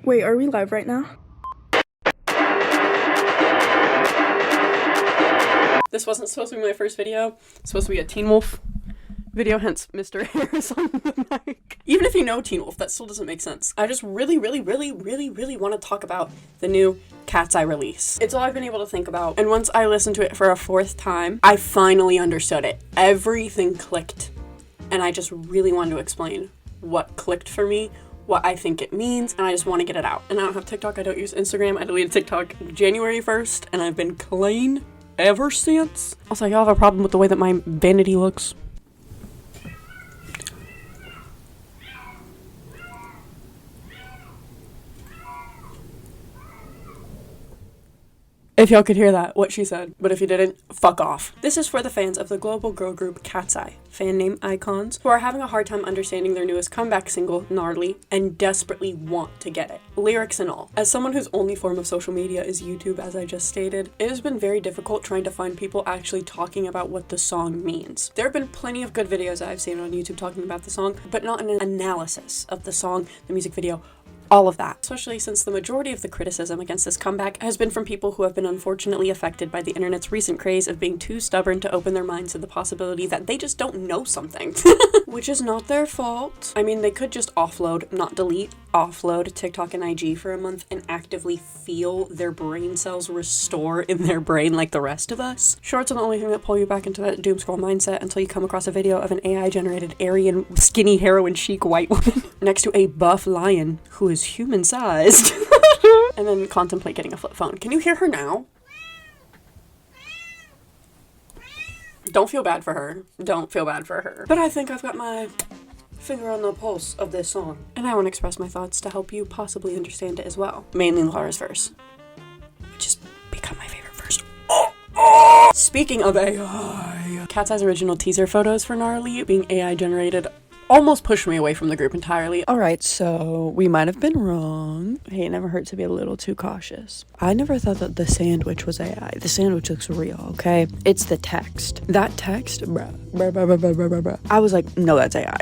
Wait, are we live right now? This wasn't supposed to be my first video. It's supposed to be a Teen Wolf video, hence Mr. Harris on the mic. Even if you know Teen Wolf, that still doesn't make sense. I just really want to talk about the new KATSEYE release. It's all I've been able to think about, and once I listened to it for a fourth time, I finally understood it. Everything clicked, and I just really wanted to explain what clicked for me, what I think it means, and I just want to get it out. And I don't have TikTok, I don't use Instagram, I deleted TikTok January 1st, and I've been clean ever since. Also, y'all have a problem with the way that my vanity looks? If y'all could hear that, what she said. But if you didn't, fuck off. This is for the fans of the global girl group KATSEYE, fan name icons, who are having a hard time understanding their newest comeback single, Gnarly, and desperately want to get it. Lyrics and all. As someone whose only form of social media is YouTube, as I just stated, it has been very difficult trying to find people actually talking about what the song means. There have been plenty of good videos I've seen on YouTube talking about the song, but not an analysis of the song, the music video, all of that, especially since the majority of the criticism against this comeback has been from people who have been unfortunately affected by the internet's recent craze of being too stubborn to open their minds to the possibility that they just don't know something. Which is not their fault. I mean, they could just offload, not delete, offload TikTok and IG for a month and actively feel their brain cells restore in their brain like the rest of us. Shorts are the only thing that pull you back into that doom scroll mindset until you come across a video of an AI-generated Aryan, skinny, heroin chic white woman next to a buff lion who is human-sized. And then contemplate getting a flip phone. Can you hear her now? Don't feel bad for her. Don't feel bad for her. But I think I've got my finger on the pulse of this song, and I want to express my thoughts to help you possibly understand it as well. Mainly Laura's verse, which has become my favorite verse. Speaking of AI, KATSEYE's original teaser photos for Gnarly being AI generated almost pushed me away from the group entirely. Alright, so we might have been wrong. Hey, it never hurts to be a little too cautious. I never thought that the sandwich was AI. The sandwich looks real, okay? It's the text. That text, bruh. I was like, no, that's AI.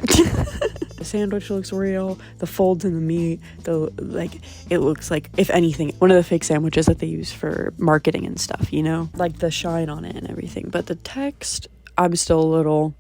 The sandwich looks real. The folds in the meat, it looks like, if anything, one of the fake sandwiches that they use for marketing and stuff, you know? Like the shine on it and everything. But the text, I'm still a little...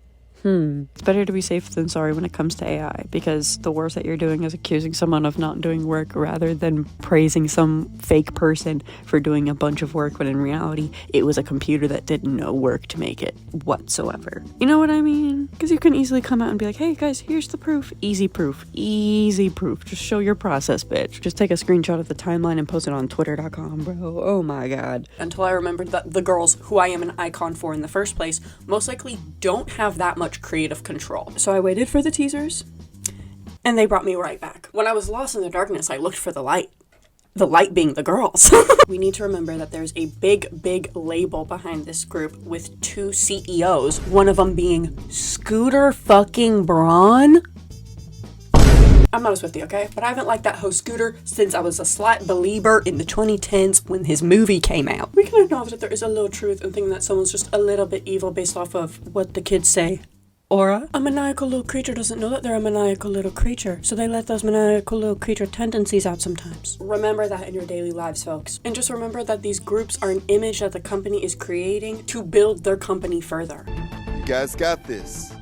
It's better to be safe than sorry when it comes to AI, because the worst that you're doing is accusing someone of not doing work rather than praising some fake person for doing a bunch of work when in reality it was a computer that did no work to make it whatsoever. You know what I mean? Because you can easily come out and be like, hey guys, here's the proof. Easy proof. Easy proof. Just show your process, bitch. Just take a screenshot of the timeline and post it on twitter.com, bro. Oh my god. Until I remembered that the girls who I am an icon for in the first place most likely don't have that much creative control. So I waited for the teasers, and they brought me right back. When I was lost in the darkness, I looked for the light. The light being the girls. We need to remember that there's a big label behind this group with two CEOs, one of them being Scooter fucking Braun. I'm not a Swiftie, okay? But I haven't liked that host Scooter since I was a slight believer in the 2010s when his movie came out. We can acknowledge that there is a little truth in thinking that someone's just a little bit evil based off of what the kids say. Aura. A maniacal little creature doesn't know that they're a maniacal little creature, so they let those maniacal little creature tendencies out sometimes. Remember that in your daily lives, folks. And just remember that these groups are an image that the company is creating to build their company further. You guys got this.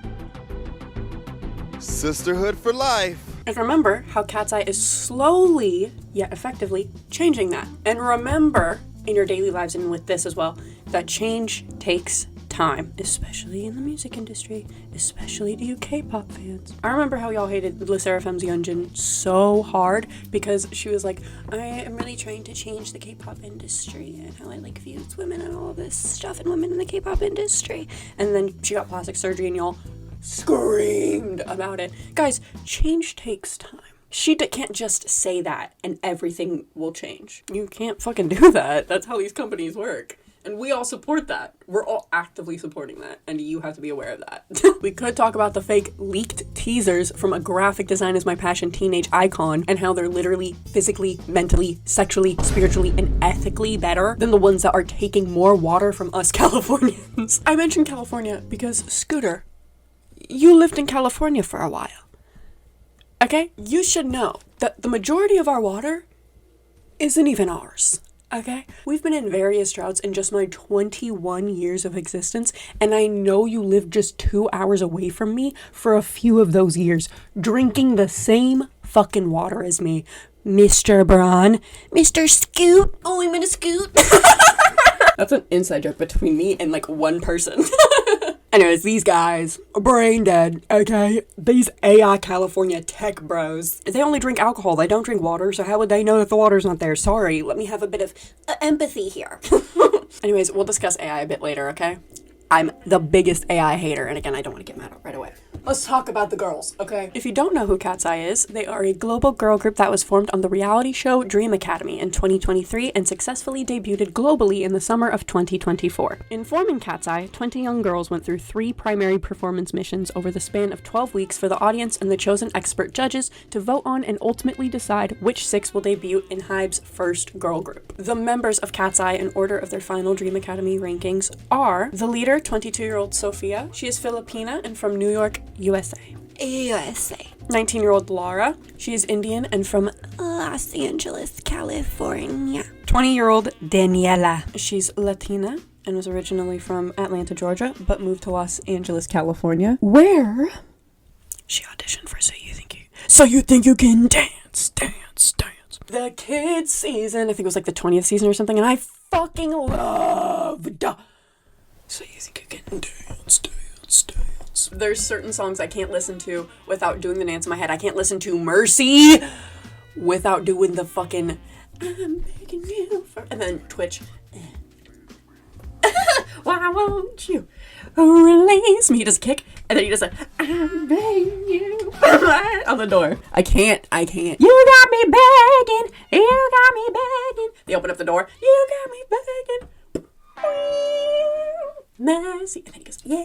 Sisterhood for life. And remember how KATSEYE is slowly, yet effectively, changing that. And remember, in your daily lives and with this as well, that change takes time, especially in the music industry, especially to you K-pop fans. I remember how y'all hated Le Sserafim's Yeonjun so hard because she was like, I am really trying to change the K-pop industry and how it views women and all this stuff and women in the K-pop industry. And then she got plastic surgery and y'all screamed about it. Guys, change takes time. She can't just say that and everything will change. You can't fucking do that. That's how these companies work. And we all support that. We're all actively supporting that. And you have to be aware of that. We could talk about the fake leaked teasers from A Graphic Design Is My Passion teenage icon and how they're literally physically, mentally, sexually, spiritually, and ethically better than the ones that are taking more water from us Californians. I mentioned California because Scooter, you lived in California for a while. Okay? You should know that the majority of our water isn't even ours. Okay? We've been in various droughts in just my 21 years of existence, and I know you lived just 2 hours away from me for a few of those years, drinking the same fucking water as me. Mr. Braun. Mr. Scoot. Oh, I'm gonna scoot. That's an inside joke between me and like one person. Anyways, these guys are brain dead, okay? These AI California tech bros. They only drink alcohol. They don't drink water, so how would they know that the water's not there? Sorry, let me have a bit of empathy here. Anyways, we'll discuss AI a bit later, okay? I'm the biggest AI hater, and again, I don't want to get mad right away. Let's talk about the girls, okay? If you don't know who KATSEYE is, they are a global girl group that was formed on the reality show Dream Academy in 2023 and successfully debuted globally in the summer of 2024. In forming KATSEYE, 20 young girls went through 3 primary performance missions over the span of 12 weeks for the audience and the chosen expert judges to vote on and ultimately decide which 6 will debut in HYBE's first girl group. The members of KATSEYE in order of their final Dream Academy rankings are the leader, 22-year-old Sophia. She is Filipina and from New York, USA. 19-year-old Laura. She is Indian and from Los Angeles, California. 20-year-old Daniela. She's Latina and was originally from Atlanta, Georgia, but moved to Los Angeles, California, where she auditioned for So You Think You Can Dance. The kids season, I think it was like the 20th season or something, and I fucking loved So You Think You Can Dance. There's certain songs I can't listen to without doing the dance in my head. I can't listen to Mercy without doing the fucking I'm begging you for, and then Twitch. Why won't you release me? He does a kick, and then he does a I'm begging you on the door. I can't. You got me begging. They open up the door. You got me begging. Messy. And then he goes, yeah.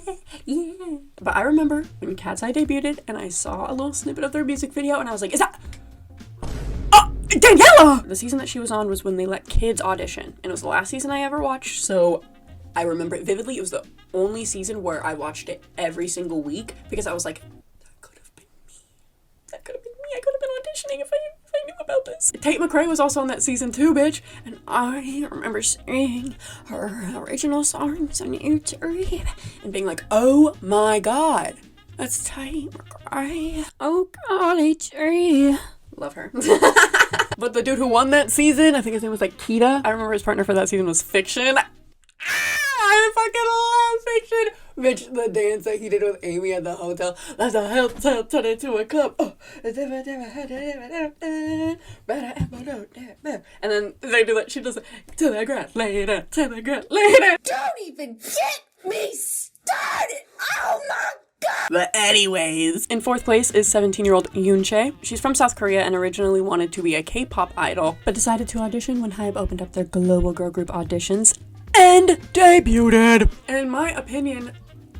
But I remember when KATSEYE debuted and I saw a little snippet of their music video and I was like, is that Daniela? The season that she was on was when they let kids audition. And it was the last season I ever watched, so I remember it vividly. It was the only season where I watched it every single week because I was like, that could have been me. I could have been auditioning if I knew about this. Tate McRae was also on that season too, bitch. And I remember singing her original songs on YouTube and being like, oh my god, that's Tate McRae. Oh golly gee. Love her. But the dude who won that season, I think his name was like Keita. I remember his partner for that season was Fiction. I fucking love Fiction. Bitch, the dance that he did with Amy at the hotel. That's a hotel turn into a club. Oh. And then they do that. She does it. To the ground later. Don't even get me started. Oh my god. But anyways, in 4th place is 17-year-old Yoonchae. She's from South Korea and originally wanted to be a K-pop idol, but decided to audition when HYBE opened up their global girl group auditions and debuted. And in my opinion,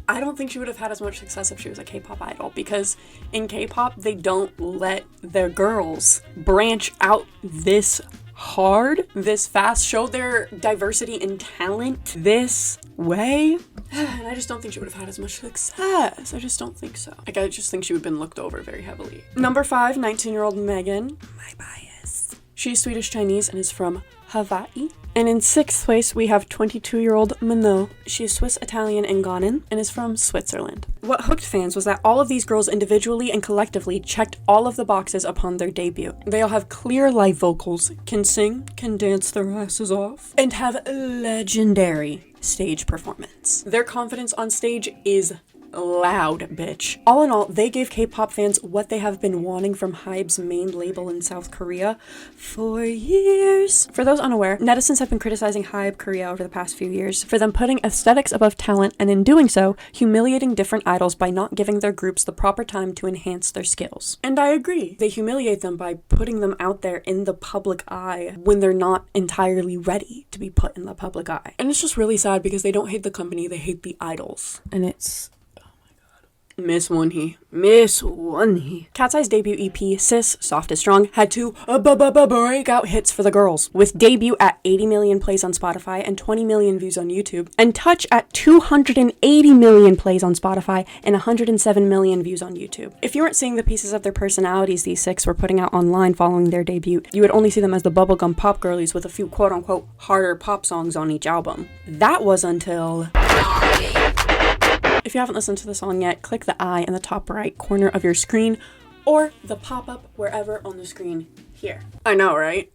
I don't think she would have had as much success if she was a K-pop idol, because in K-pop, they don't let their girls branch out this hard, this fast, show their diversity in talent this way. And I just don't think she would have had as much success. I just don't think so. Like, I just think she would have been looked over very heavily. Number 5, 19-year-old Megan. My bias. She's Swedish Chinese and is from Hawaii. And in 6th place, we have 22-year-old Minot. She is Swiss, Italian, and Ghanaian, and is from Switzerland. What hooked fans was that all of these girls individually and collectively checked all of the boxes upon their debut. They all have clear live vocals, can sing, can dance their asses off, and have legendary stage performance. Their confidence on stage is loud, bitch. All in all, they gave K-pop fans what they have been wanting from HYBE's main label in South Korea for years. For those unaware, netizens have been criticizing HYBE Korea over the past few years for them putting aesthetics above talent, and in doing so, humiliating different idols by not giving their groups the proper time to enhance their skills. And I agree. They humiliate them by putting them out there in the public eye when they're not entirely ready to be put in the public eye. And it's just really sad because they don't hate the company, they hate the idols. And it's Miss One He. Miss One He. KATSEYE's debut EP, Sis, Soft is Strong, had two breakout hits for the girls, with Debut at 80 million plays on Spotify and 20 million views on YouTube, and Touch at 280 million plays on Spotify and 107 million views on YouTube. If you weren't seeing the pieces of their personalities these six were putting out online following their debut, you would only see them as the bubblegum pop girlies with a few quote-unquote harder pop songs on each album. That was until... If you haven't listened to the song yet, click the I in the top right corner of your screen or the pop-up wherever on the screen here. I know, right?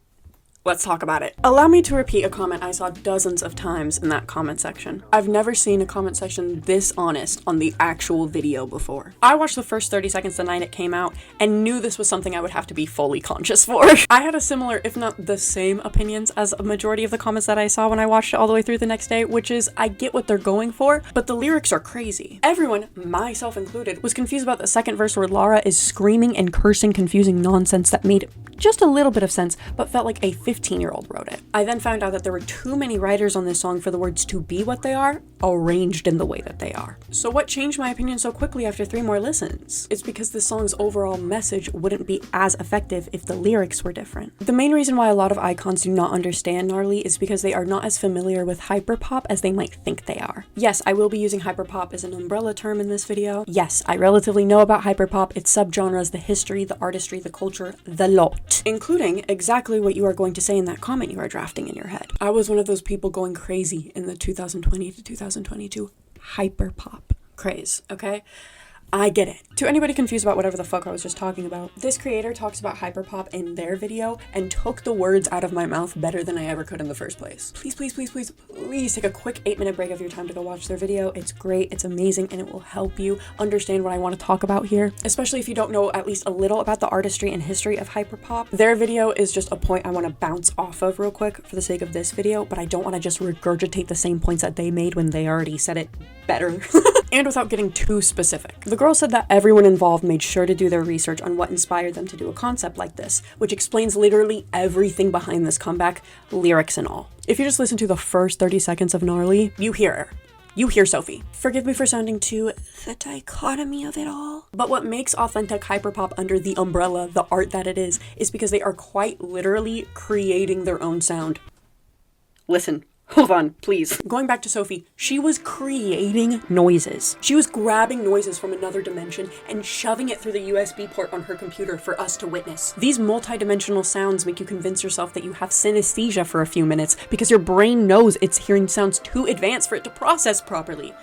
Let's talk about it. Allow me to repeat a comment I saw dozens of times in that comment section. I've never seen a comment section this honest on the actual video before. I watched the first 30 seconds the night it came out and knew this was something I would have to be fully conscious for. I had a similar, if not the same, opinions as a majority of the comments that I saw when I watched it all the way through the next day, which is, I get what they're going for, but the lyrics are crazy. Everyone, myself included, was confused about the second verse where Lara is screaming and cursing confusing nonsense that made just a little bit of sense, but felt like a 15-year-old wrote it. I then found out that there were too many writers on this song for the words to be what they are, arranged in the way that they are. So what changed my opinion so quickly after 3 more listens? It's because the song's overall message wouldn't be as effective if the lyrics were different. The main reason why a lot of icons do not understand gnarly is because they are not as familiar with hyperpop as they might think they are. Yes, I will be using hyperpop as an umbrella term in this video. Yes, I relatively know about hyperpop, its subgenres, the history, the artistry, the culture, the lot. Including exactly what you are going to say in that comment you are drafting in your head. I was one of those people going crazy in the 2020 to 2022 hyperpop craze, okay? I get it. To anybody confused about whatever the fuck I was just talking about, this creator talks about hyperpop in their video and took the words out of my mouth better than I ever could in the first place. Please, please, please, please, please take a quick 8-minute break of your time to go watch their video. It's great, it's amazing, and it will help you understand what I want to talk about here, especially if you don't know at least a little about the artistry and history of hyperpop. Their video is just a point I want to bounce off of real quick for the sake of this video, but I don't want to just regurgitate the same points that they made when they already said it better. And without getting too specific. The girl said that everyone involved made sure to do their research on what inspired them to do a concept like this, which explains literally everything behind this comeback, lyrics and all. If you just listen to the first 30 seconds of Gnarly, you hear her. You hear Sophie. Forgive me for sounding too the dichotomy of it all. But what makes authentic hyperpop under the umbrella, the art that it is because they are quite literally creating their own sound. Listen. Hold on, please. Going back to Sophie, she was creating noises. She was grabbing noises from another dimension and shoving it through the USB port on her computer for us to witness. These multi-dimensional sounds make you convince yourself that you have synesthesia for a few minutes because your brain knows it's hearing sounds too advanced for it to process properly.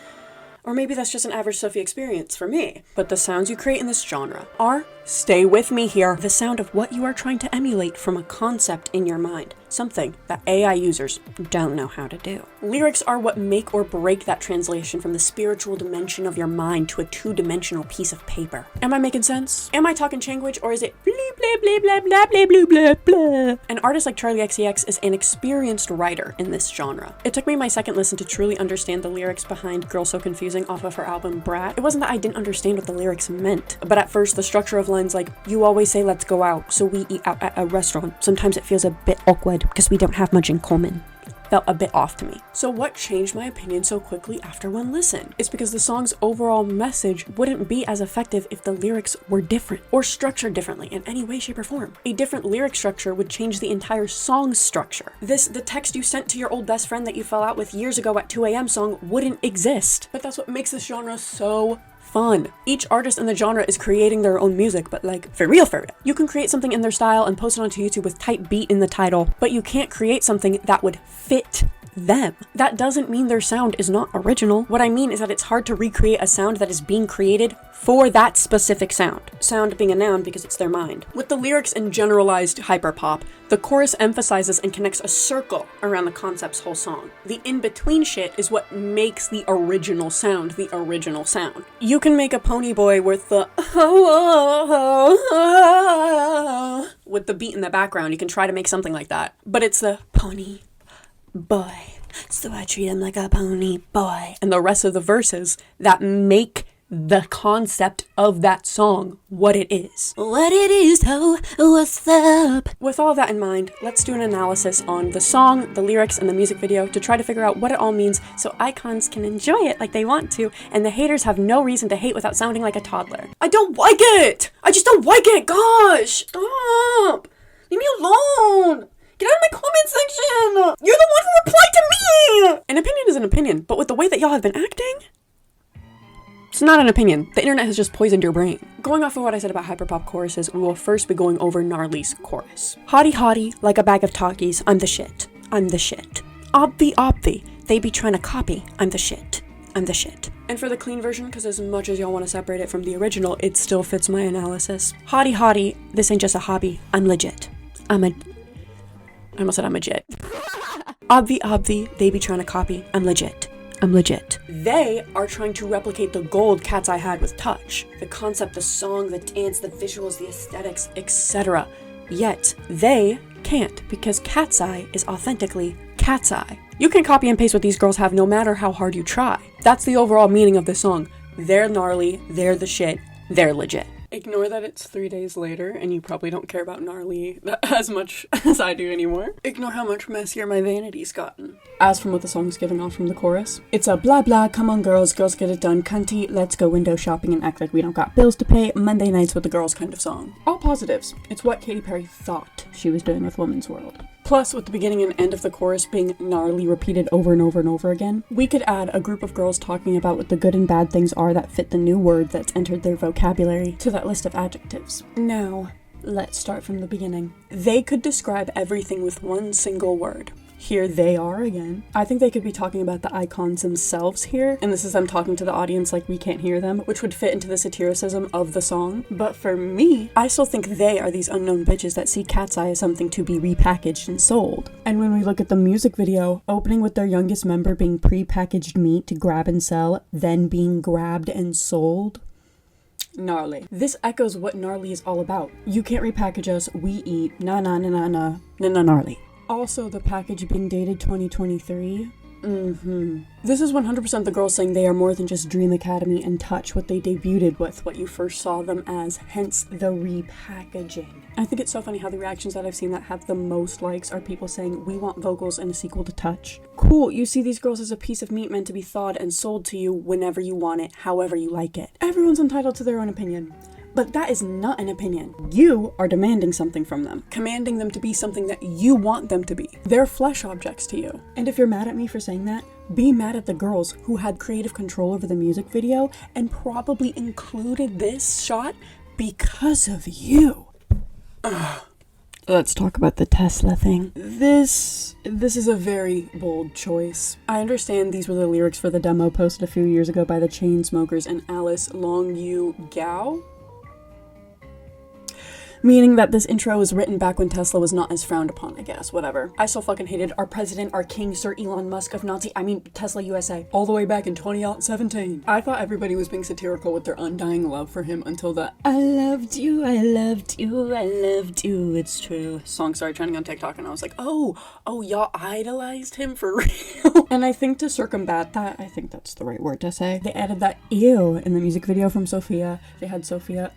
Or maybe that's just an average Sophie experience for me. But the sounds you create in this genre are, stay with me here, the sound of what you are trying to emulate from a concept in your mind. Something that AI users don't know how to do. Lyrics are what make or break that translation from the spiritual dimension of your mind to a 2-dimensional piece of paper. Am I making sense? Am I talking language, or is it blah blah blah blah blah blah blah blah? An artist like Charlie XCX is an experienced writer in this genre. It took me my second listen to truly understand the lyrics behind Girl So Confusing off of her album Brat. It wasn't that I didn't understand what the lyrics meant, but at first the structure of lines like, you always say let's go out, so we eat out at a restaurant. Sometimes it feels a bit awkward because we don't have much in common. Felt a bit off to me. So what changed my opinion so quickly after one listen? It's because the song's overall message wouldn't be as effective if the lyrics were different or structured differently in any way, shape, or form. A different lyric structure would change the entire song's structure. The text you sent to your old best friend that you fell out with years ago at 2 a.m. song wouldn't exist. But that's what makes this genre so fun. Each artist in the genre is creating their own music, but like, for real. You can create something in their style and post it onto YouTube with tight beat in the title, but you can't create something that would fit them. That doesn't mean their sound is not original. What I mean is that it's hard to recreate a sound that is being created for that specific sound. Sound being a noun because it's their mind. With the lyrics in generalized hyperpop, the chorus emphasizes and connects a circle around the concept's whole song. The in-between shit is what makes the original sound the original sound. You can make a pony boy with the with the beat in the background. You can try to make something like that, but it's the pony boy, so I treat him like a pony boy, and the rest of the verses that make the concept of that song, what it is. What it is, oh, what's up? With all that in mind, let's do an analysis on the song, the lyrics, and the music video to try to figure out what it all means so icons can enjoy it like they want to, and the haters have no reason to hate without sounding like a toddler. I don't like it! I just don't like it! Gosh! Stop! Leave me alone! Get out of my comment section! You're the one who replied to me! An opinion is an opinion, but with the way that y'all have been acting, it's not an opinion. The internet has just poisoned your brain. Going off of what I said about hyperpop choruses, we will first be going over Gnarly's chorus. Hottie hottie, like a bag of talkies, I'm the shit. I'm the shit. Obvi, they be trying to copy, I'm the shit. I'm the shit. And for the clean version, because as much as y'all want to separate it from the original, it still fits my analysis. Hottie hottie, this ain't just a hobby, I'm legit. I almost said I'm legit. Obvi, they be trying to copy, I'm legit. I'm legit. They are trying to replicate the gold KATSEYE had with touch. The concept, the song, the dance, the visuals, the aesthetics, etc. Yet, they can't because KATSEYE is authentically KATSEYE. You can copy and paste what these girls have no matter how hard you try. That's the overall meaning of this song. They're gnarly, they're the shit, they're legit. Ignore that it's 3 days later and you probably don't care about Gnarly as much as I do anymore. Ignore how much messier my vanity's gotten. As from what the song's giving off from the chorus, it's a blah blah, come on girls get it done, cunty, let's go window shopping and act like we don't got bills to pay, Monday nights with the girls kind of song. All positives. It's what Katy Perry thought she was doing with Woman's World. Plus, with the beginning and end of the chorus being gnarly repeated over and over and over again, we could add a group of girls talking about what the good and bad things are that fit the new word that's entered their vocabulary to that list of adjectives. Now, let's start from the beginning. They could describe everything with one single word. Here they are again. I think they could be talking about the icons themselves here, and this is them talking to the audience like we can't hear them, which would fit into the satiricism of the song. But for me, I still think they are these unknown bitches that see KATSEYE as something to be repackaged and sold. And when we look at the music video, opening with their youngest member being pre-packaged meat to grab and sell, then being grabbed and sold, gnarly. This echoes what gnarly is all about. You can't repackage us, we eat, gnarly. Also, the package being dated 2023. This is 100% the girls saying they are more than just Dream Academy and Touch, what they debuted with, what you first saw them as, hence the repackaging. I think it's so funny how the reactions that I've seen that have the most likes are people saying, we want vocals in a sequel to Touch. Cool, you see these girls as a piece of meat meant to be thawed and sold to you whenever you want it, however you like it. Everyone's entitled to their own opinion. But that is not an opinion. You are demanding something from them, commanding them to be something that you want them to be. They're flesh objects to you. And if you're mad at me for saying that, be mad at the girls who had creative control over the music video and probably included this shot because of you. Let's talk about the Tesla thing. This is a very bold choice. I understand these were the lyrics for the demo posted a few years ago by the Chainsmokers and Alice Longyou Gao. Meaning that this intro was written back when Tesla was not as frowned upon, I guess, whatever. I so fucking hated our president, our king, Sir Elon Musk of Tesla USA, all the way back in 2017. I thought everybody was being satirical with their undying love for him until the I loved you, I loved you, I loved you, it's true song started trending on TikTok, and I was like, oh, y'all idolized him for real? And I think to circumvent that, I think that's the right word to say, they added that ew in the music video from Sophia. They had Sophia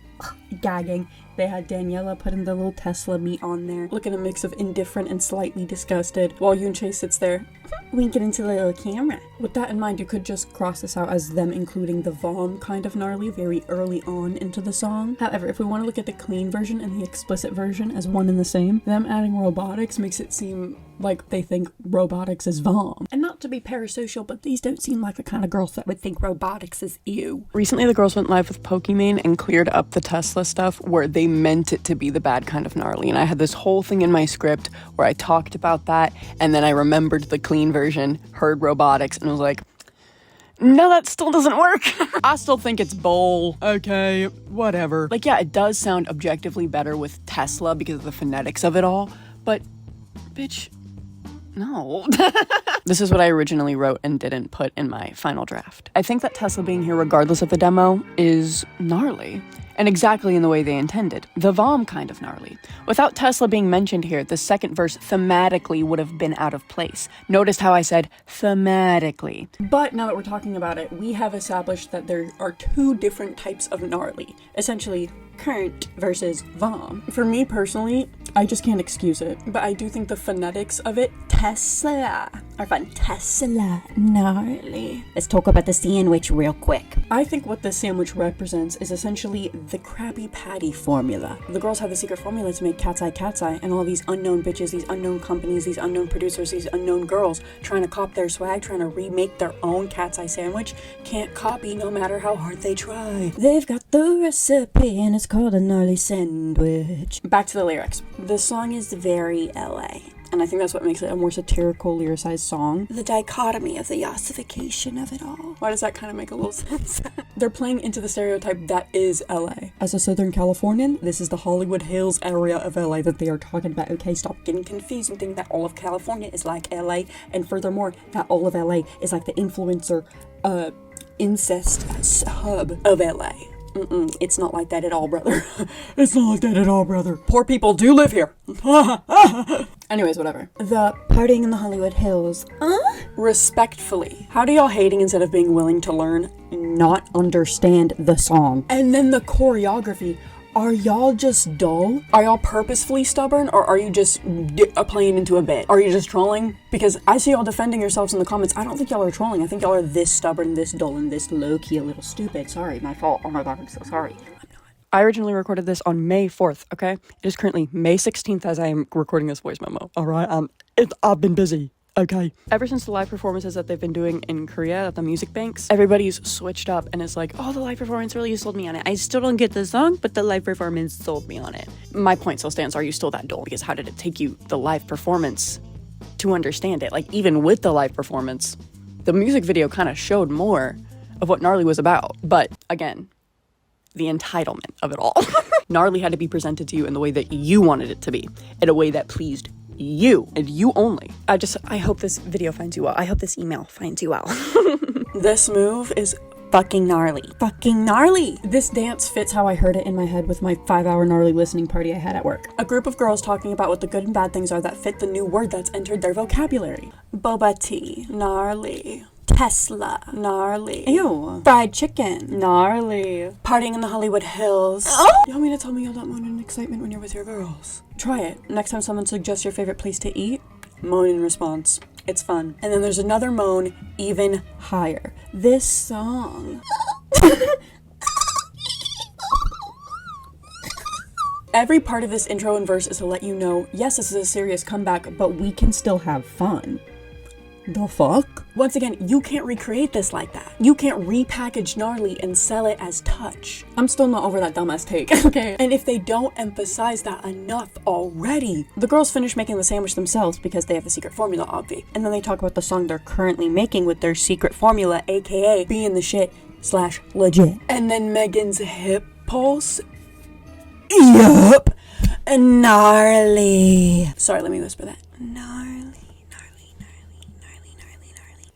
gagging. They had Daniela putting the little Tesla meat on there, looking a mix of indifferent and slightly disgusted, while Yoon Chase sits there, winking into the little camera. With that in mind, you could just cross this out as them including the vom kind of gnarly very early on into the song. However, if we want to look at the clean version and the explicit version as one and the same, them adding robotics makes it seem like they think robotics is vom. And not to be parasocial, but these don't seem like the kind of girls that would think robotics is ew. Recently, the girls went live with Pokimane and cleared up the Tesla stuff where they meant it to be the bad kind of gnarly. And I had this whole thing in my script where I talked about that, and then I remembered the clean version, heard robotics, and was like, no, that still doesn't work. I still think it's bowl. Okay, whatever. Like, yeah, it does sound objectively better with Tesla because of the phonetics of it all, but bitch, No. This is what I originally wrote and didn't put in my final draft. I think that Tesla being here regardless of the demo is gnarly. And exactly in the way they intended. The Vom kind of gnarly. Without Tesla being mentioned here, the second verse thematically would have been out of place. Notice how I said thematically. But now that we're talking about it, we have established that there are two different types of gnarly. Essentially, current versus Vom. For me personally, I just can't excuse it. But I do think the phonetics of it, Tesla, are fun. Tesla, gnarly. Let's talk about the sandwich real quick. I think what this sandwich represents is essentially the Krabby Patty formula. The girls have the secret formula to make KATSEYE, and all these unknown bitches, these unknown companies, these unknown producers, these unknown girls trying to cop their swag, trying to remake their own KATSEYE sandwich, can't copy no matter how hard they try. They've got the recipe and it's called a gnarly sandwich. Back to the lyrics. The song is very LA. And I think that's what makes it a more satirical, lyricized song. The dichotomy of the ossification of it all. Why does that kind of make a little sense? They're playing into the stereotype that is LA. As a Southern Californian, this is the Hollywood Hills area of LA that they are talking about. Okay, stop getting confused and think that all of California is like LA. And furthermore, that all of LA is like the influencer, incest hub of LA. It's not like that at all, brother. It's not like that at all, brother. Poor people do live here. Anyways, whatever. The partying in the Hollywood Hills. Respectfully. How do y'all hating instead of being willing to learn not understand the song? And then the choreography. Are y'all just dull? Are y'all purposefully stubborn? Or are you just playing into a bit? Are you just trolling? Because I see y'all defending yourselves in the comments. I don't think y'all are trolling. I think y'all are this stubborn, this dull, and this low-key a little stupid. Sorry, my fault. Oh my god, I'm so sorry. I originally recorded this on May 4th, okay? It is currently May 16th as I am recording this voice memo. Alright, I've been busy. Okay. Ever since the live performances that they've been doing in Korea at the music banks, everybody's switched up and is like, oh, the live performance really sold me on it. I still don't get the song, but the live performance sold me on it. My point still stands. Are you still that dull? Because how did it take you, the live performance, to understand it? Like, even with the live performance, the music video kind of showed more of what Gnarly was about. But again, the entitlement of it all. Gnarly had to be presented to you in the way that you wanted it to be, in a way that pleased you and you only. I hope this video finds you well. I hope this email finds you well. This move is fucking gnarly. Fucking gnarly. This dance fits how I heard it in my head with my 5-hour gnarly listening party I had at work. A group of girls talking about what the good and bad things are that fit the new word that's entered their vocabulary. Boba tea. Gnarly. Tesla. Gnarly. Ew. Fried chicken. Gnarly. Partying in the Hollywood Hills. Oh! You want me to tell me y'all don't moan in excitement when you're with your girls? Try it. Next time someone suggests your favorite place to eat, moan in response. It's fun. And then there's another moan even higher. This song. Every part of this intro and verse is to let you know, yes, this is a serious comeback, but we can still have fun. The fuck? Once again, you can't recreate this like that. You can't repackage Gnarly and sell it as touch. I'm still not over that dumbass take, okay? And if they don't emphasize that enough already, the girls finish making the sandwich themselves because they have the secret formula, obvi. And then they talk about the song they're currently making with their secret formula, aka being the shit / legit. And then Megan's hip pulse. Yup. Gnarly. Sorry, let me whisper that. Gnarly.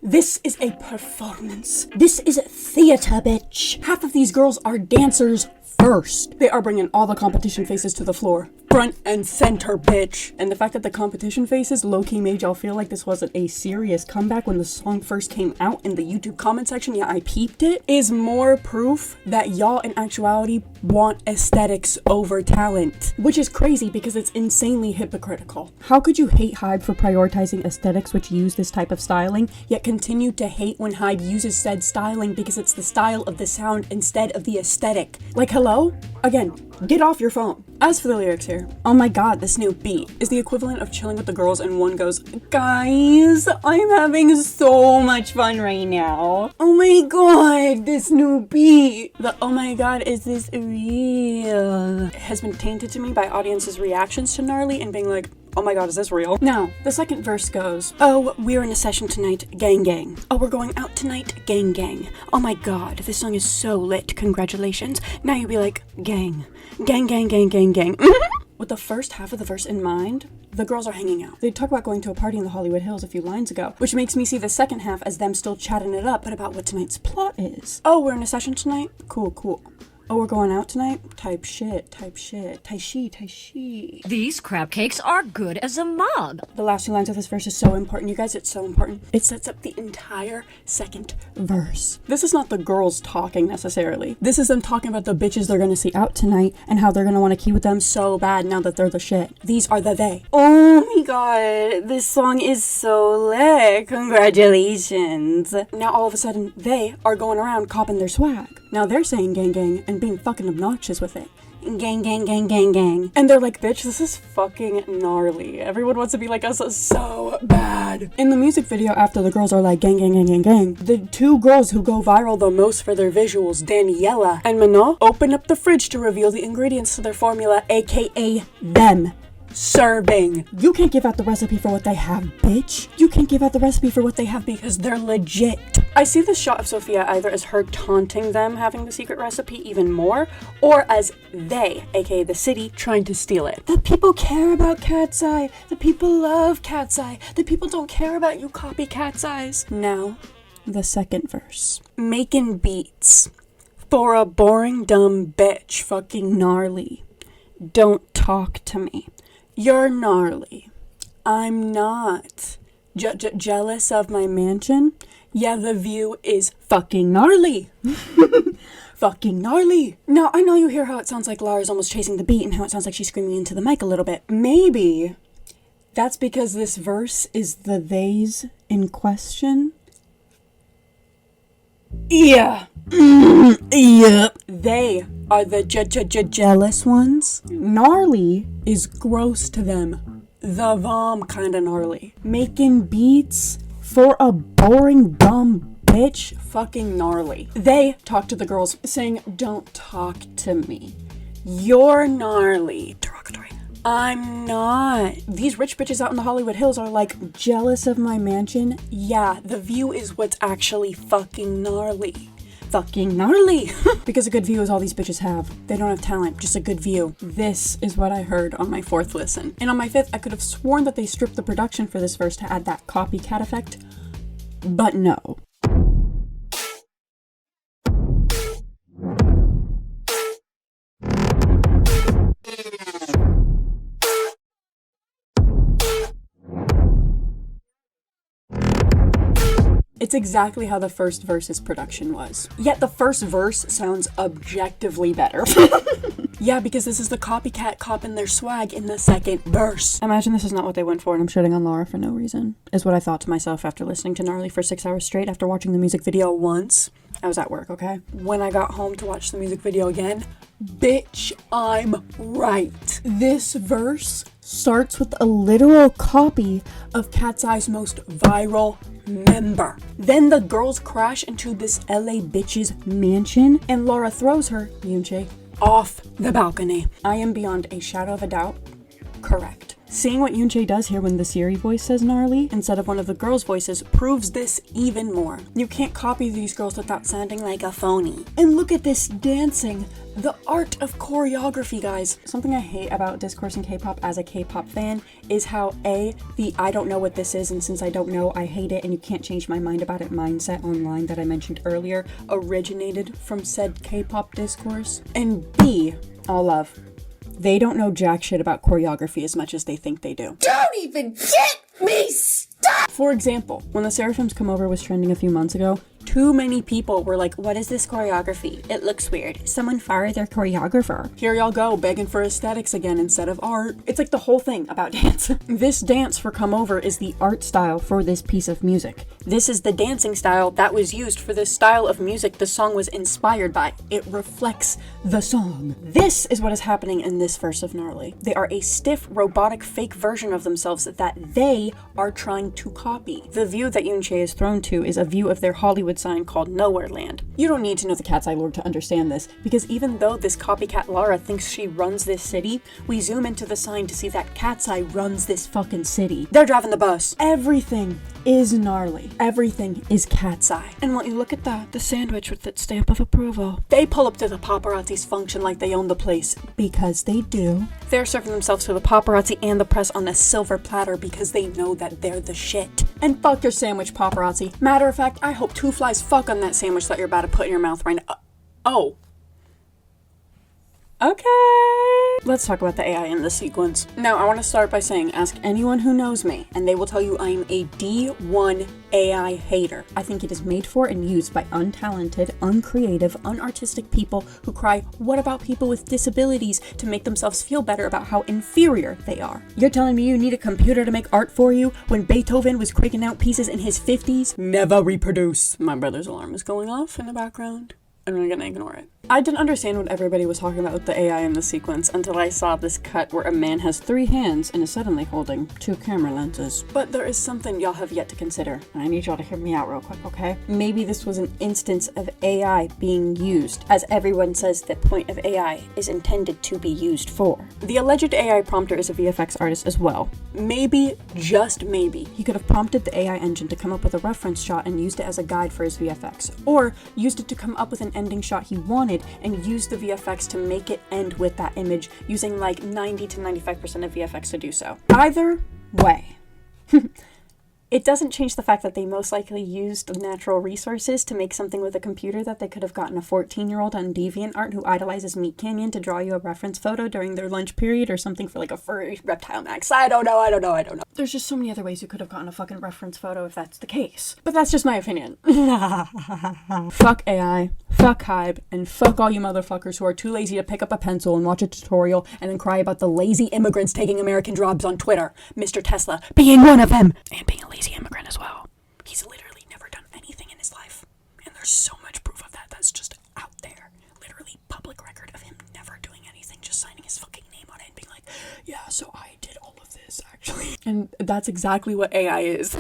This is a performance. This is theater, bitch. Half of these girls are dancers first. They are bringing all the competition faces to the floor. Front and center, bitch. And the fact that the competition faces low-key made y'all feel like this wasn't a serious comeback when the song first came out in the YouTube comment section, yeah, I peeped it, is more proof that y'all in actuality want aesthetics over talent. Which is crazy because it's insanely hypocritical. How could you hate Hybe for prioritizing aesthetics which use this type of styling, yet continue to hate when Hybe uses said styling because it's the style of the sound instead of the aesthetic? Like, hello? Again, get off your phone. As for the lyrics here, oh my god, this new beat is the equivalent of chilling with the girls and one goes, guys, I'm having so much fun right now. Oh my god, this new beat. The oh my god, is this real? Has been tainted to me by audiences' reactions to Gnarly and being like, oh my god, is this real? Now, the second verse goes, oh, we're in a session tonight, gang gang. Oh, we're going out tonight, gang gang. Oh my god, this song is so lit, congratulations. Now you'd be like, gang. Gang, gang, gang, gang, gang. With the first half of the verse in mind, the girls are hanging out. They talk about going to a party in the Hollywood Hills a few lines ago, which makes me see the second half as them still chatting it up, but about what tonight's plot is. Oh, we're in a session tonight? Cool, cool. Oh, we're going out tonight? Type shit. Tai shi. These crab cakes are good as a mug. The last two lines of this verse is so important, you guys. It's so important. It sets up the entire second verse. This is not the girls talking necessarily. This is them talking about the bitches they're gonna see out tonight and how they're gonna want to keep with them so bad now that they're the shit. These are the they. Oh my god, this song is so lit. Congratulations. Now all of a sudden, they are going around copping their swag. Now they're saying gang gang and being fucking obnoxious with it. Gang, gang, gang, gang, gang. And they're like, bitch, this is fucking gnarly. Everyone wants to be like us so bad. In the music video, after the girls are like, gang, gang, gang, gang, gang, the two girls who go viral the most for their visuals, Daniela and Manon, open up the fridge to reveal the ingredients to their formula, aka them. Serving. You can't give out the recipe for what they have, bitch. You can't give out the recipe for what they have because they're legit. I see this shot of Sophia either as her taunting them having the secret recipe even more, or as they, aka the city, trying to steal it. The people care about KATSEYE. The people love KATSEYE. The people don't care about you copycats eyes. Now, the second verse. Making beats. For a boring dumb bitch, fucking gnarly. Don't talk to me. You're gnarly. I'm not. Jealous of my mansion? Yeah, the view is fucking gnarly. Fucking gnarly. Now, I know you hear how it sounds like Lara's almost chasing the beat and how it sounds like she's screaming into the mic a little bit. Maybe that's because this verse is the theys in question. Yeah. Yeah. They are the jealous ones. Gnarly is gross to them. The vom kinda gnarly. Making beats for a boring dumb bitch, fucking gnarly. They talk to the girls saying, don't talk to me. You're gnarly. Derogatory. I'm not. These rich bitches out in the Hollywood Hills are like, jealous of my mansion? Yeah, the view is what's actually fucking gnarly. Fucking gnarly. Because a good view is all these bitches have. They don't have talent, just a good view. This is what I heard on my fourth listen. And on my fifth, I could have sworn that they stripped the production for this verse to add that copycat effect. But no. It's exactly how the first verse's production was. Yet the first verse sounds objectively better. Yeah, because this is the copycat copping their swag in the second verse. Imagine this is not what they went for and I'm shitting on Lara for no reason, is what I thought to myself after listening to Gnarly for 6 hours straight after watching the music video once. I was at work, okay? When I got home to watch the music video again, bitch, I'm right. This verse starts with a literal copy of KATSEYE's most viral member. Then the girls crash into this LA bitch's mansion and Lara throws her, Yoonjae, off the balcony. I am beyond a shadow of a doubt correct. Seeing what Yoonjae does here when the Siri voice says gnarly instead of one of the girls' voices proves this even more. You can't copy these girls without sounding like a phony. And look at this dancing. The art of choreography, guys. Something I hate about discourse in K-pop as a K-pop fan is how the I don't know what this is and since I don't know, I hate it and you can't change my mind about it mindset online that I mentioned earlier originated from said K-pop discourse. And B, all love. They don't know jack shit about choreography as much as they think they do. Don't even get me started! For example, when the Seraphims Come Over was trending a few months ago, too many people were like, what is this choreography? It looks weird. Someone fire their choreographer. Here y'all go, begging for aesthetics again instead of art. It's like the whole thing about dance. This dance for Come Over is the art style for this piece of music. This is the dancing style that was used for this style of music the song was inspired by. It reflects the song. This is what is happening in this verse of Gnarly. They are a stiff, robotic, fake version of themselves that they are trying to copy. The view that Yoonjae is thrown to is a view of their Hollywood Hollywood sign called Nowhere Land. You don't need to know the KATSEYE lore to understand this, because even though this copycat Lara thinks she runs this city, we zoom into the sign to see that KATSEYE runs this fucking city. They're driving the bus. Everything is gnarly. Everything is KATSEYE. And when you look at that, the sandwich with its stamp of approval, they pull up to the paparazzi's function like they own the place, because they do. They're serving themselves to the paparazzi and the press on a silver platter because they know that they're the shit. And fuck your sandwich, paparazzi. Matter of fact, I hope 2 flies fuck on that sandwich that you're about to put in your mouth right now. Oh. Okay. Let's talk about the AI in this sequence. Now, I want to start by saying, ask anyone who knows me, and they will tell you I am a D1 AI hater. I think it is made for and used by untalented, uncreative, unartistic people who cry, "What about people with disabilities?" to make themselves feel better about how inferior they are. You're telling me you need a computer to make art for you when Beethoven was cranking out pieces in his 50s? Never reproduce. My brother's alarm is going off in the background, and I'm gonna ignore it. I didn't understand what everybody was talking about with the AI in the sequence until I saw this cut where a man has 3 hands and is suddenly holding 2 camera lenses. But there is something y'all have yet to consider, and I need y'all to hear me out real quick, okay? Maybe this was an instance of AI being used, as everyone says the point of AI is intended to be used for. The alleged AI prompter is a VFX artist as well. Maybe, just maybe, he could have prompted the AI engine to come up with a reference shot and used it as a guide for his VFX, or used it to come up with an ending shot he wanted and use the VFX to make it end with that image, using like 90 to 95% of VFX to do so. Either way. It doesn't change the fact that they most likely used natural resources to make something with a computer that they could have gotten a 14-year-old on DeviantArt who idolizes Meat Canyon to draw you a reference photo during their lunch period or something for like a furry reptile max. I don't know. There's just so many other ways you could have gotten a fucking reference photo if that's the case. But that's just my opinion. Fuck AI, fuck hype, and fuck all you motherfuckers who are too lazy to pick up a pencil and watch a tutorial and then cry about the lazy immigrants taking American jobs on Twitter. Mr. Tesla being one of them. And being a lazy immigrant as well. He's literally never done anything in his life. And there's so much proof of that that's just out there. Literally public record of him never doing anything, just signing his fucking name on it and being like, yeah, so I did all of this actually. And that's exactly what AI is.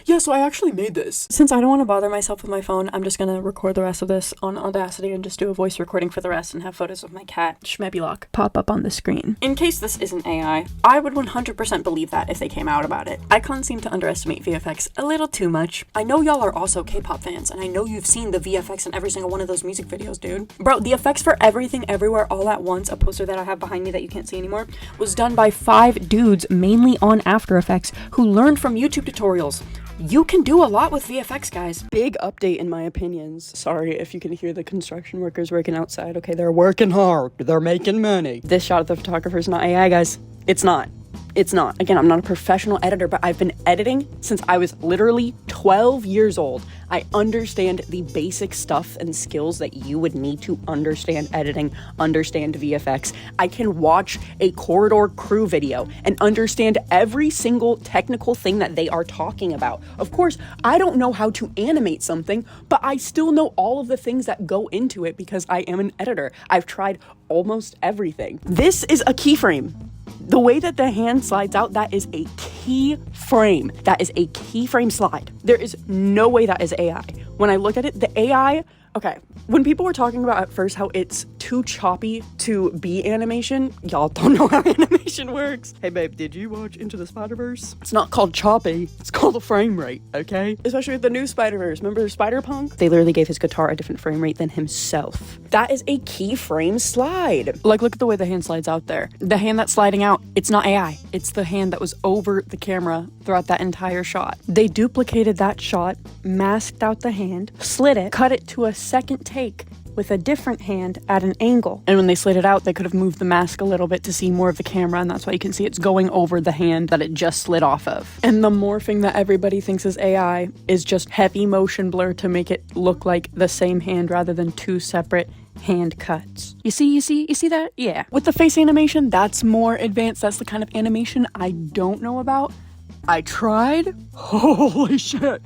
Yeah, so I actually made this. Since I don't want to bother myself with my phone, I'm just gonna record the rest of this on Audacity and just do a voice recording for the rest and have photos of my cat, Schmebbylock, pop up on the screen. In case this isn't AI, I would 100% believe that if they came out about it. Icons seem to underestimate VFX a little too much. I know y'all are also K-pop fans, and I know you've seen the VFX in every single one of those music videos, dude. Bro, the effects for Everything Everywhere All at Once, a poster that I have behind me that you can't see anymore, was done by 5 dudes, mainly on After Effects, who learned from YouTube tutorials. You can do a lot with VFX, guys. Big update in my opinions. Sorry if you can hear the construction workers working outside. Okay, they're working hard. They're making money. This shot of the photographer is not AI, guys. It's not. It's not. Again, I'm not a professional editor, but I've been editing since I was literally 12 years old. I understand the basic stuff and skills that you would need to understand editing, understand VFX. I can watch a Corridor Crew video and understand every single technical thing that they are talking about. Of course, I don't know how to animate something, but I still know all of the things that go into it because I am an editor. I've tried almost everything. This is a keyframe. The way that the hand slides out, that is a keyframe. That is a keyframe slide. There is no way that is AI. When I look at it, the AI, okay, when people were talking about at first how it's too choppy to be animation, y'all don't know how animation works. Hey babe, did you watch Into the Spider-Verse? It's not called choppy, it's called a frame rate, okay? Especially with the new Spider-Verse, remember Spider-Punk? They literally gave his guitar a different frame rate than himself. That is a keyframe slide. Like, look at the way the hand slides out there. The hand that's sliding out, it's not AI. It's the hand that was over the camera throughout that entire shot. They duplicated that shot, masked out the hand, slid it, cut it to a second take with a different hand at an angle. And when they slid it out, they could have moved the mask a little bit to see more of the camera, and that's why you can see it's going over the hand that it just slid off of. And the morphing that everybody thinks is AI is just heavy motion blur to make it look like the same hand rather than 2 separate hand cuts. You see that? Yeah. With the face animation, that's more advanced. That's the kind of animation I don't know about. I tried. Holy shit.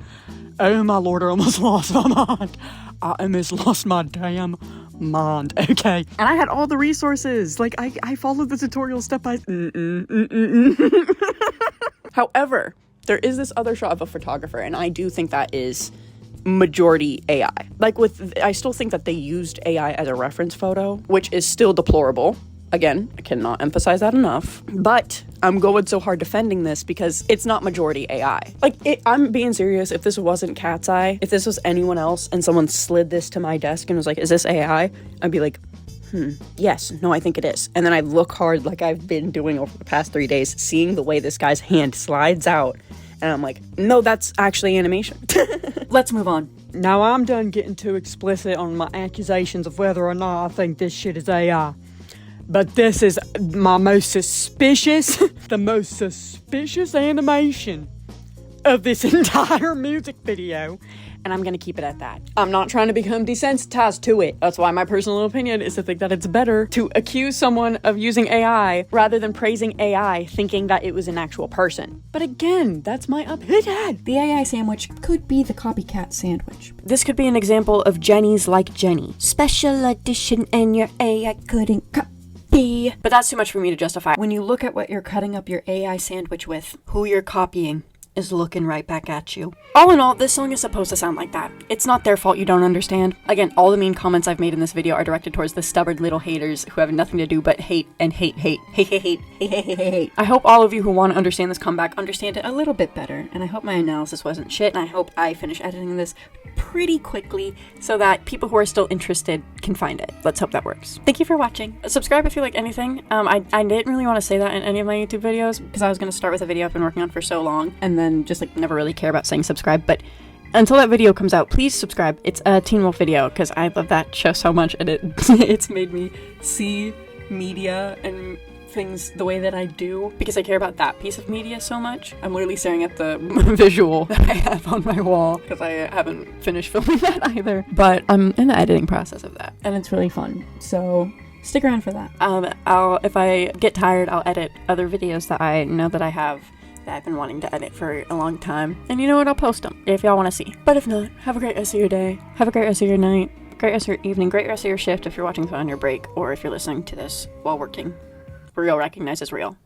Oh my lord, I almost lost my mind. I almost lost my damn mind. Okay. And I had all the resources. Like, I followed the tutorial step by... However, there is this other shot of a photographer, and I do think that is majority AI. Like I still think that they used AI as a reference photo, which is still deplorable. Again, I cannot emphasize that enough, but I'm going so hard defending this because it's not majority AI. Like, I'm being serious. If this wasn't KATSEYE, if this was anyone else and someone slid this to my desk and was like, is this AI? I'd be like, yes, no, I think it is. And then I look hard like I've been doing over the past 3 days, seeing the way this guy's hand slides out. And I'm like, no, that's actually animation. Let's move on. Now I'm done getting too explicit on my accusations of whether or not I think this shit is AI. But this is my most suspicious, the most suspicious animation of this entire music video. And I'm gonna keep it at that. I'm not trying to become desensitized to it. That's why my personal opinion is to think that it's better to accuse someone of using AI rather than praising AI thinking that it was an actual person. But again, that's my opinion. The AI sandwich could be the copycat sandwich. This could be an example of Jenny's like Jenny. Special edition and your AI couldn't copy. But that's too much for me to justify. When you look at what you're cutting up your AI sandwich with, who you're copying is looking right back at you. All in all, this song is supposed to sound like that. It's not their fault you don't understand. Again, all the mean comments I've made in this video are directed towards the stubborn little haters who have nothing to do but hate and hate. I hope all of you who want to understand this comeback understand it a little bit better, and I hope my analysis wasn't shit, and I hope I finish editing this pretty quickly so that people who are still interested can find it. Let's hope that works. Thank you for watching. Subscribe if you like anything. I didn't really want to say that in any of my YouTube videos because I was going to start with a video I've been working on for so long, and then just like never really care about saying subscribe, but until that video comes out, please subscribe. It's a Teen Wolf video because I love that show so much, and it's made me see media and things the way that I do because I care about that piece of media so much. I'm literally staring at the visual that I have on my wall because I haven't finished filming that either, but I'm in the editing process of that, And it's really fun. So stick around for that. If I get tired, I'll edit other videos that I know that I have that I've been wanting to edit for a long time. And you know what? I'll post them if y'all want to see. But if not, have a great rest of your day. Have a great rest of your night. Great rest of your evening. Great rest of your shift if you're watching this on your break or if you're listening to this while working. Real recognizes real.